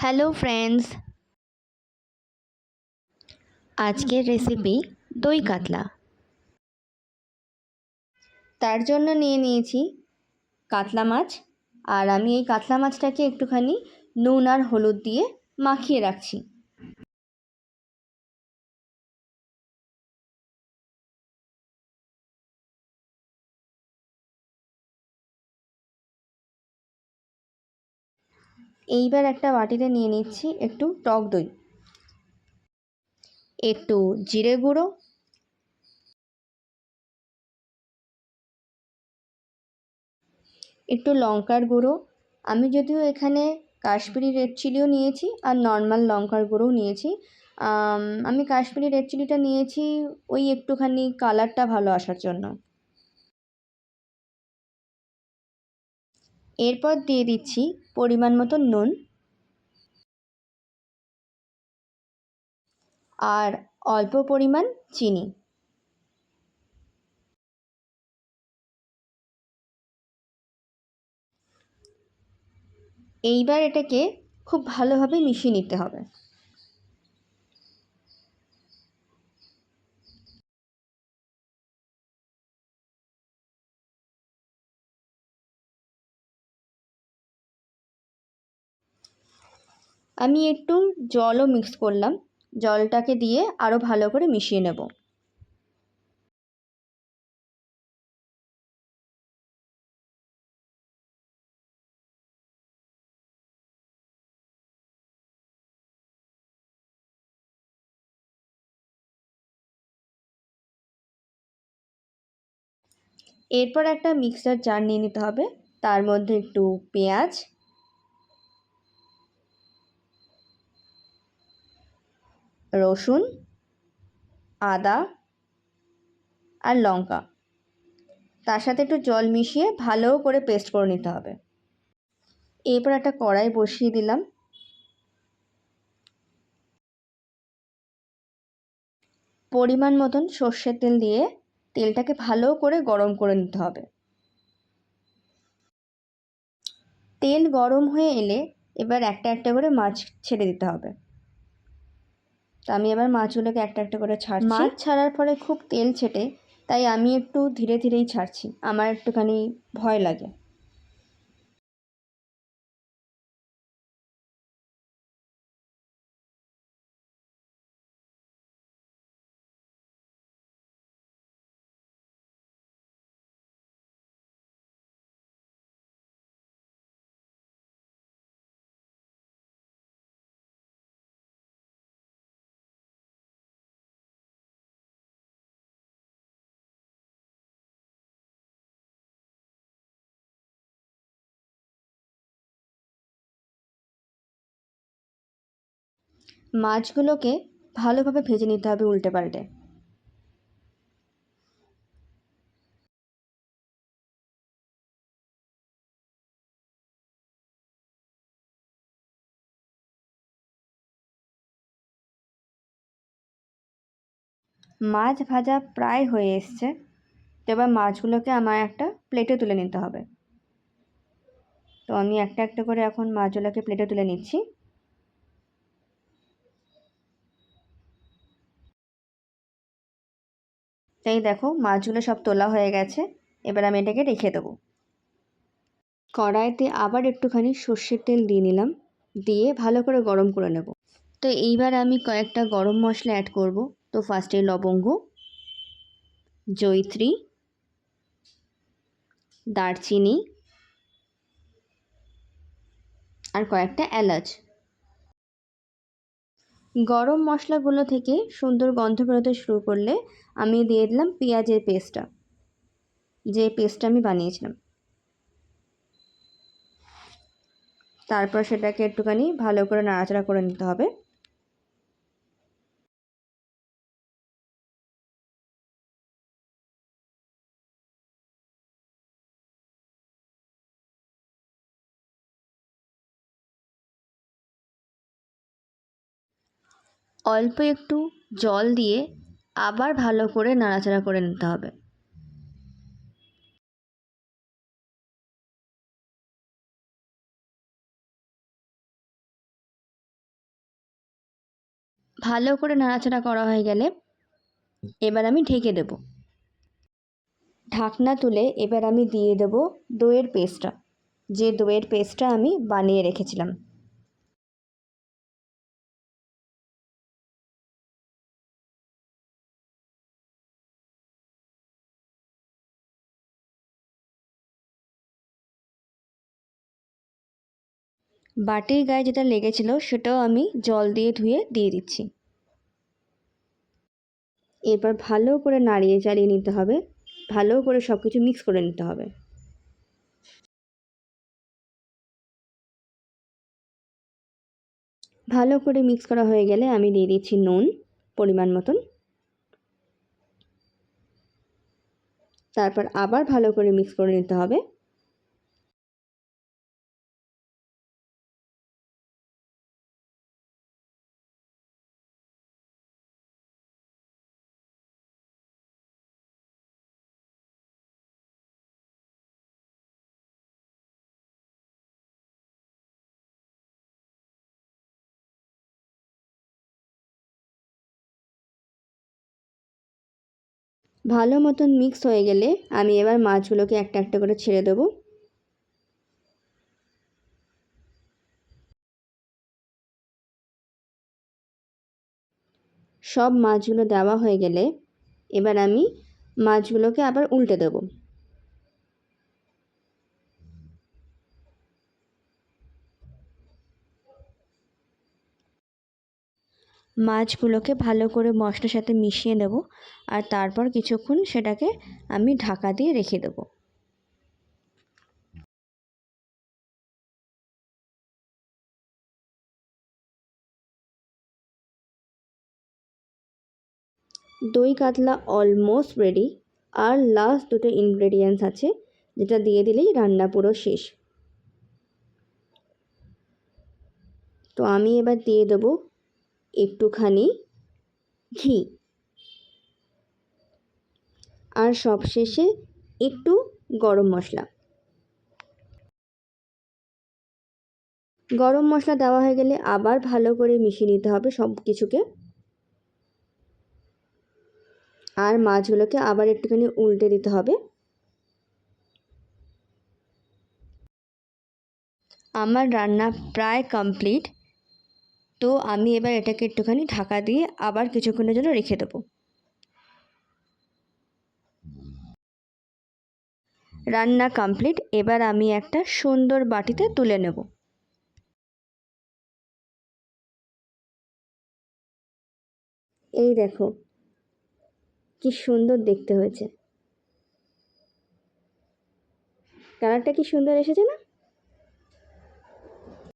Hello friends, আজকের recipe দই কাতলা। তার জন্য নিয়ে নিয়েছি কাতলা মাছ, আর আমি এই কাতলা মাছটাকে একটুখানি নুন আর হলুদ দিয়ে মাখিয়ে রাখছি। এইবার একটা বাটিতে নিয়ে নিচ্ছি একটু টক দই, একটু জিরে গুঁড়ো, একটু লঙ্কার গুঁড়ো। আমি যদিও এখানে কাশ্মীরি রেড চিলিও নিয়েছি আর নর্মাল লঙ্কার গুঁড়োও নিয়েছি। আমি কাশ্মীরি রেড চিলিটা নিয়েছি ওই একটুখানি কালারটা ভালো আসার জন্য। এরপর দিয়ে দিচ্ছি পরিমাণ মতো নুন আর অল্প পরিমাণ চিনি। এইবার এটাকে খুব ভালোভাবে মিশিয়ে নিতে হবে। আমি একটু জলও মিক্স করলাম, জলটাকে দিয়ে আরও ভালো করে মিশিয়ে নেব। এরপর একটা মিক্সার জার নিয়ে নিতে হবে, তার মধ্যে একটু পেঁয়াজ, রসুন, আদা আর লঙ্কা, তার সাথে একটু জল মিশিয়ে ভালো করে পেস্ট করে নিতে হবে। এরপর একটা কড়াই বসিয়ে দিলাম, পরিমাণ মতন সর্ষের তেল দিয়ে তেলটাকে ভালো করে গরম করে নিতে হবে। তেল গরম হয়ে এলে এবার একটা একটা করে মাছ ছেড়ে দিতে হবে। তো আমি এবার মাছগুলোকে একটা একটা করে ছাড়ছি। মাছ ছাড়ার পরে খুব তেল ছেটে, তাই আমি একটু ধীরে ধীরেই ছাড়ছি, আমার একটুখানি ভয় লাগে। মাছগুলোকে ভালোভাবে ভেজে নিতে হবে উল্টে পাল্টে। মাছ ভাজা প্রায় হয়ে এসছে, তো এবার মাছগুলোকে আমার একটা প্লেটে তুলে নিতে হবে। তো আমি একটা একটা করে এখন মাছগুলোকে প্লেটে তুলে নিচ্ছি। তাই দেখো মাছগুলো সব তোলা হয়ে গেছে, এবার আমি এটাকে রেখে দেবো। কড়াইতে আবার একটুখানি সর্ষের তেল দিয়ে নিলাম, দিয়ে ভালো করে গরম করে নেব। তো এইবার আমি কয়েকটা গরম মশলা অ্যাড করব। তো ফার্স্টে লবঙ্গ, জয়িত্রী, দারচিনি আর কয়েকটা এলাচ। গরম মশলাগুলো থেকে সুন্দর গন্ধ বেরোতে শুরু করলে আমি দিয়ে দিলাম পেঁয়াজের পেস্টটা, যে পেস্টটা আমি বানিয়েছিলাম। তারপর সেটাকে একটুখানি ভালো করে নাড়াচাড়া করে নিতে হবে। অল্প একটু জল দিয়ে আবার ভালো করে নাড়াচাড়া করে নিতে হবে। ভালো করে নাড়াচাড়া করা হয়ে গেলে এবার আমি ঢেকে দেব। ঢাকনা তুলে এবার আমি দিয়ে দেব দইয়ের পেস্টটা, যে দইয়ের পেস্টটা আমি বানিয়ে রেখেছিলাম। বাটির গায়ে যেটা লেগেছিল সেটাও আমি জল দিয়ে ধুয়ে দিয়ে দিচ্ছি। এবার ভালো করে নাড়িয়ে চাড়িয়ে নিতে হবে, ভালো করে সব কিছু মিক্স করে নিতে হবে। ভালো করে মিক্স করা হয়ে গেলে আমি দিয়ে দিচ্ছি নুন পরিমাণ মতন। তারপর আবার ভালো করে মিক্স করে নিতে হবে। ভালো মতন মিক্স হয়ে গেলে আমি এবার মাছগুলোকে একটা একটা করে ছেড়ে দেবো। সব মাছগুলো দেওয়া হয়ে গেলে এবার আমি মাছগুলোকে আবার উল্টে দেবো। মাছগুলোকে ভালো করে মশলার সাথে মিশিয়ে নেব আর তারপর কিছুক্ষণ সেটাকে আমি ঢাকা দিয়ে রেখে দেব। দই কাতলা অলমোস্ট রেডি, আর লাস্ট দুটো ইনগ্রেডিয়েন্টস আছে যেটা দিয়ে দিলেই রান্না পুরো শেষ। তো আমি এবার দিয়ে দেবো একটুখানি ঘি, আর সবশেষে একটু গরম মশলা। গরম মশলা দেওয়া হয়ে গেলে আবার ভালো করে মিশিয়ে নিতে হবে সব কিছুকে, আর মাছগুলোকে আবার একটুখানি উল্টে দিতে হবে। আমার রান্না প্রায় কমপ্লিট, তো আমি এবার এটাকে একটুখানি ঢাকা দিয়ে আবার কিছুক্ষণের জন্য রেখে দেবো। রান্না কমপ্লিট, এবার আমি একটা সুন্দর বাটিতে তুলে নেব। এই দেখো কি সুন্দর দেখতে হয়েছে, কালারটা কি সুন্দর এসেছে না?